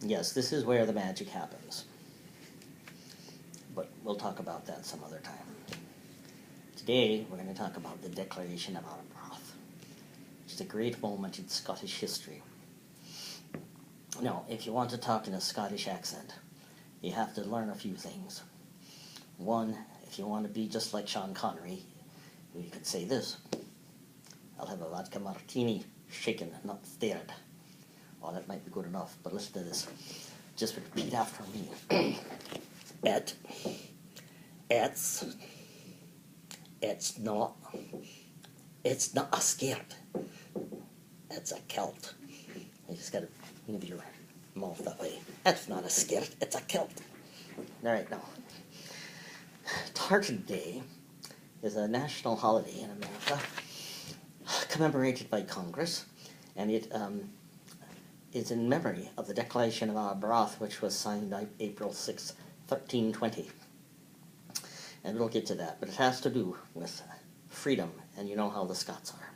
Yes, this is where the magic happens. But we'll talk about that some other time. Today, we're going to talk about the Declaration of Arbroath, which is a great moment in Scottish history. Now, if you want to talk in a Scottish accent, you have to learn a few things. One, if you want to be just like Sean Connery, you could say this: I'll have a vodka martini, shaken, not stirred. Oh, that might be good enough, but listen to this. Just repeat after me. It's not a skirt. It's a kilt. You just gotta move your mouth that way. It's not a skirt, it's a kilt. All right, now. Tartan Day is a national holiday in America, commemorated by Congress, and it is in memory of the Declaration of Arbroath, which was signed on April 6, 1320. And we'll get to that, but it has to do with freedom, and you know how the Scots are.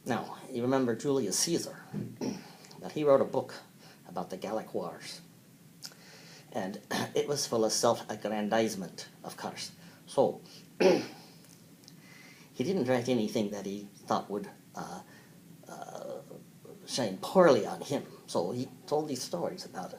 Now, you remember Julius Caesar, that he wrote a book about the Gallic Wars, and it was full of self-aggrandizement, of course. So, he didn't write anything that he thought would shine poorly on him. So he told these stories about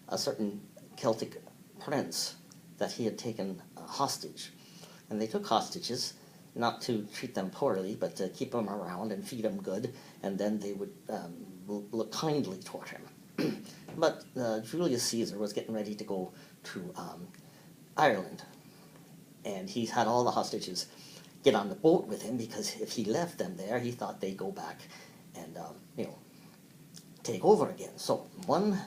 a certain Celtic prince that he had taken hostage. And they took hostages, not to treat them poorly, but to keep them around and feed them good, and then they would look kindly toward him. But Julius Caesar was getting ready to go to Ireland, and he had all the hostages get on the boat with him, because if he left them there, he thought they'd go back and take over again. So one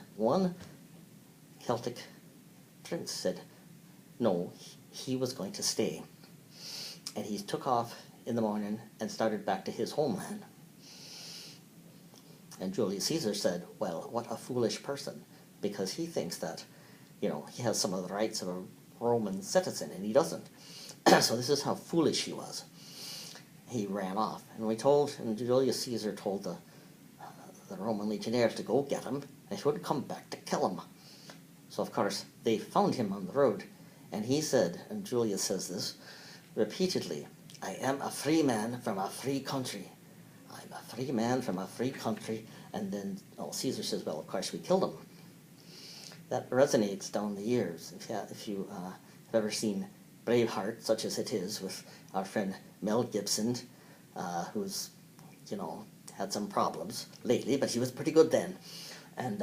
Celtic prince said no, he was going to stay, and he took off in the morning and started back to his homeland. And Julius Caesar said, well, what a foolish person, because he thinks that, he has some of the rights of a Roman citizen, and he doesn't. So this is how foolish he was. He ran off, and Julius Caesar told the Roman legionnaires to go get him, and he would come back to kill him. So, of course, they found him on the road, and he said, and Julius says this repeatedly, I am a free man from a free country. I'm a free man from a free country. And then Caesar says, well, of course, we killed him. That resonates down the years. If you have ever seen Braveheart, such as it is, with our friend Mel Gibson, who's, had some problems lately, but he was pretty good then. And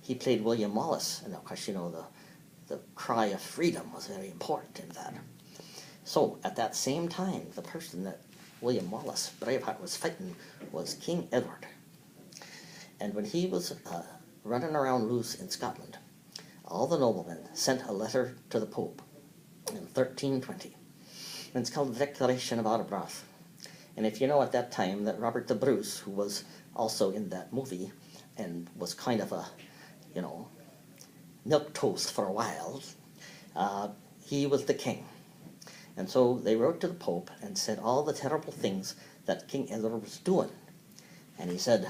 he played William Wallace, and of course, the cry of freedom was very important in that. So, at that same time, the person that William Wallace, Braveheart, was fighting was King Edward. And when he was running around loose in Scotland, all the noblemen sent a letter to the Pope in 1320. And it's called the Declaration of Arbroath. And if you know at that time that Robert the Bruce, who was also in that movie and was kind of a, milquetoast for a while, he was the king. And so they wrote to the Pope and said all the terrible things that King Edward was doing. And he said,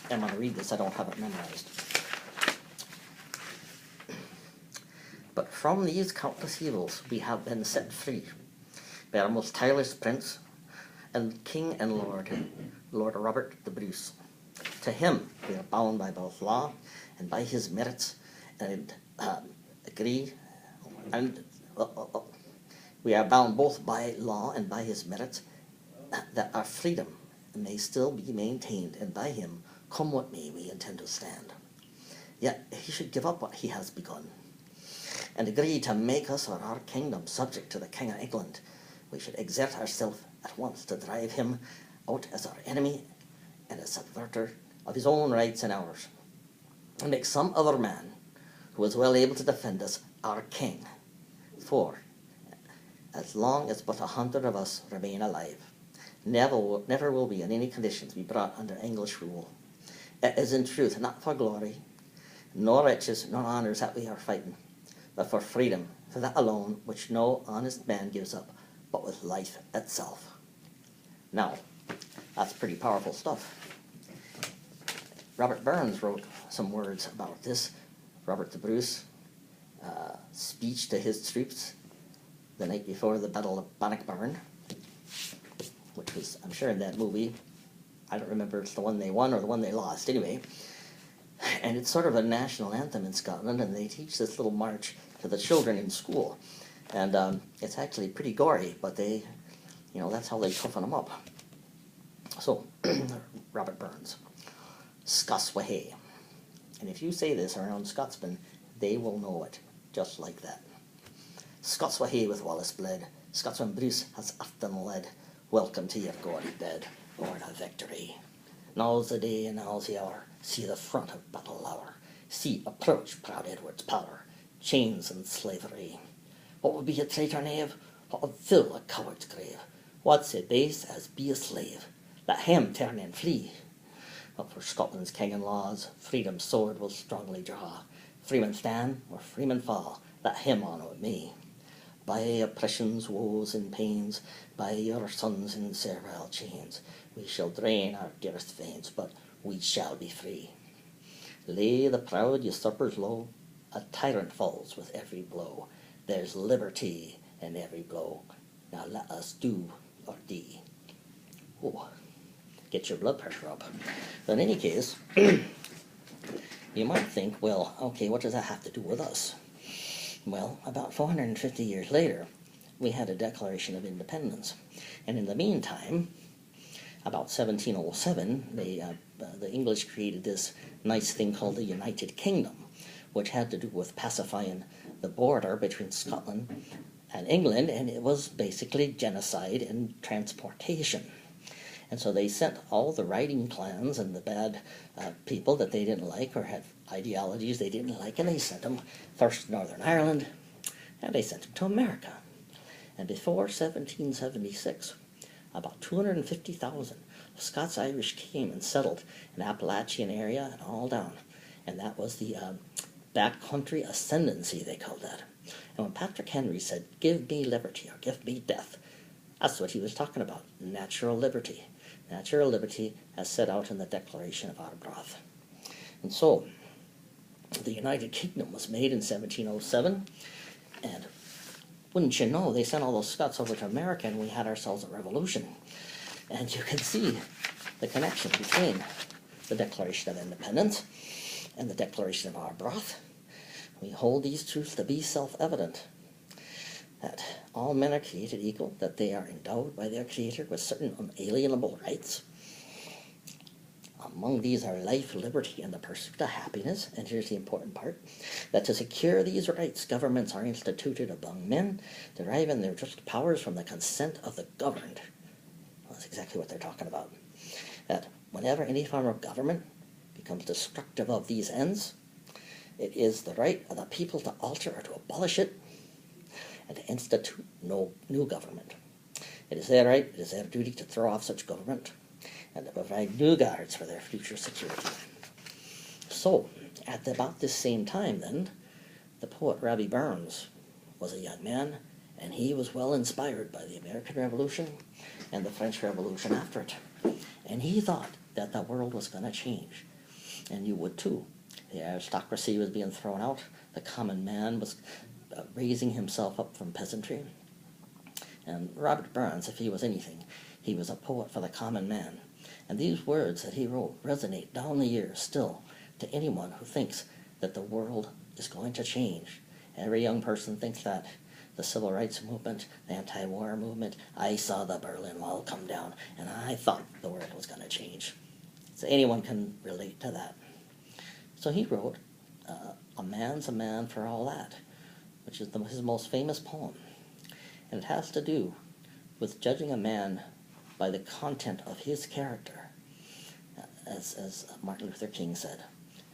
I'm going to read this, I don't have it memorized. But from these countless evils we have been set free by our most tireless prince and king and Lord Robert the Bruce. To him we are bound by both law and by his merits, and we are bound both by law and by his merits, that our freedom may still be maintained, and by him, come what may, we intend to stand. Yet he should give up what he has begun, and agree to make us or our kingdom subject to the King of England. We should exert ourselves at once to drive him out as our enemy and a subverter of his own rights and ours, and make some other man who is well able to defend us our king. For as long as but 100 of us remain alive, never will we in any conditions be brought under English rule. It is in truth not for glory, nor riches, nor honours that we are fighting, but for freedom, for that alone which no honest man gives up, but with life itself. Now, that's pretty powerful stuff. Robert Burns wrote some words about this. Robert the Bruce speech to his troops the night before the Battle of Bannockburn, which was, I'm sure, in that movie. I don't remember if it's the one they won or the one they lost, anyway. And it's sort of a national anthem in Scotland, and they teach this little march to the children in school. And it's actually pretty gory, but they, that's how they toughen them up. So, Robert Burns, Scoswahay. And if you say this around Scotsmen, they will know it, just like that. Scoswahay with Wallace bled, Scotsman Bruce has often led. Welcome to your gory bed, born of victory. Now's the day and now's the hour, see the front of battle lower. See approach proud Edward's power, chains and slavery. What would be a traitor knave? What would fill a coward's grave? What's sae base as be a slave? Let him turn and flee. Up for Scotland's king and laws, freedom's sword will strongly draw. Freemen stand or freemen fall, let him on with me. By oppression's woes and pains, by your sons in servile chains, we shall drain our dearest veins, but we shall be free. Lay the proud usurpers low, a tyrant falls with every blow. There's liberty in every blow. Now let us do or die. Oh, get your blood pressure up. But in any case, you might think, well, okay, what does that have to do with us? Well, about 450 years later, we had a Declaration of Independence. And in the meantime, about 1707, the English created this nice thing called the United Kingdom, which had to do with pacifying the border between Scotland and England, and it was basically genocide and transportation. And so they sent all the riding clans and the bad people that they didn't like or had ideologies they didn't like, and they sent them first to Northern Ireland, and they sent them to America. And before 1776, about 250,000 Scots-Irish came and settled in the Appalachian area and all down. And that was the backcountry ascendancy, they called that. And when Patrick Henry said, "Give me liberty or give me death," that's what he was talking about, natural liberty. Natural liberty as set out in the Declaration of Arbroath. And so, the United Kingdom was made in 1707, and wouldn't you know, they sent all those Scots over to America and we had ourselves a revolution. And you can see the connection between the Declaration of Independence and the Declaration of Arbroath. We hold these truths to be self-evident, that all men are created equal, that they are endowed by their Creator with certain unalienable rights. Among these are life, liberty, and the pursuit of happiness. And here's the important part, that to secure these rights, governments are instituted among men, deriving their just powers from the consent of the governed. Well, that's exactly what they're talking about. That whenever any form of government becomes destructive of these ends, it is the right of the people to alter or to abolish it, and to institute no new government. It is their right, it is their duty to throw off such government, and to provide new guards for their future security. So, at about this same time then, the poet Robbie Burns was a young man, and he was well inspired by the American Revolution and the French Revolution after it. And he thought that the world was going to change, and you would too. The aristocracy was being thrown out, the common man was raising himself up from peasantry. And Robert Burns, if he was anything, he was a poet for the common man. And these words that he wrote resonate down the years still to anyone who thinks that the world is going to change. Every young person thinks that. The civil rights movement, the anti-war movement, I saw the Berlin Wall come down, and I thought the world was going to change. So anyone can relate to that. So he wrote, "A man's a man for all that," which is his most famous poem. And it has to do with judging a man by the content of his character, as Martin Luther King said.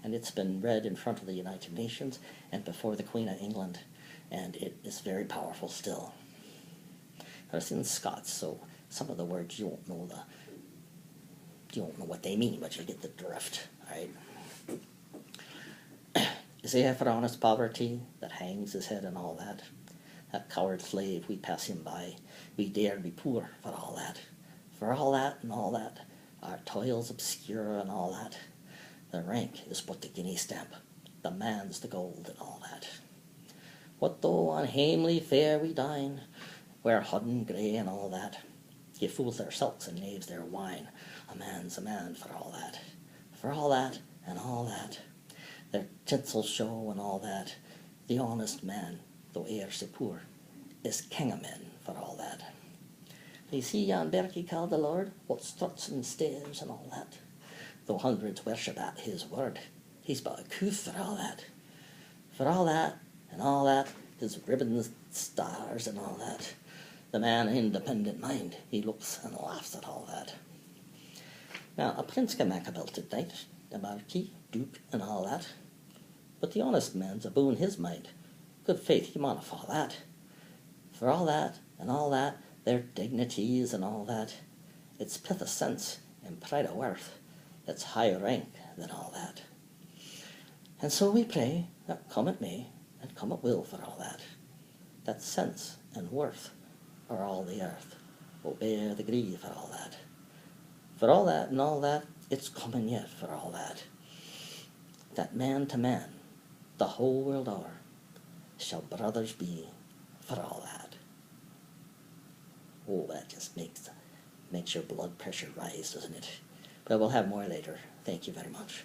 And it's been read in front of the United Nations and before the Queen of England, and it is very powerful still. Now, it's in Scots, so some of the words you won't know what they mean, but you get the drift, right? Is there for honest poverty that hangs his head and all that? That coward slave, we pass him by. We dare be poor for all that. For all that and all that, our toils obscure and all that. The rank is but the guinea stamp, the man's the gold and all that. What though on hamely fare we dine, wear hodden grey and all that? Give fools their sulks and knaves their wine, a man's a man for all that. For all that and all that, their tinsel show and all that, the honest man, though e'er so poor, is king of men for all that. They see yon Berkey called the Lord, what struts and staves and all that. Though hundreds worship at his word, he's but a coof for all that. For all that and all that, his ribbons, stars and all that, the man independent mind, he looks and laughs at all that. Now, a prince can mak a belted knight, a marquis, duke, and all that, but the honest man's aboon his mind. Good faith, he mauna fa that. For all that and all that, their dignities and all that, it's pith of sense and pride of worth, it's higher rank than all that. And so we pray that come it may, and come it will for all that sense and worth are all the earth will bear the gree for all that. For all that and all that, it's coming yet for all that man to man, the whole world o'er, shall brothers be for all that. Oh, that just makes your blood pressure rise, doesn't it? But we'll have more later. Thank you very much.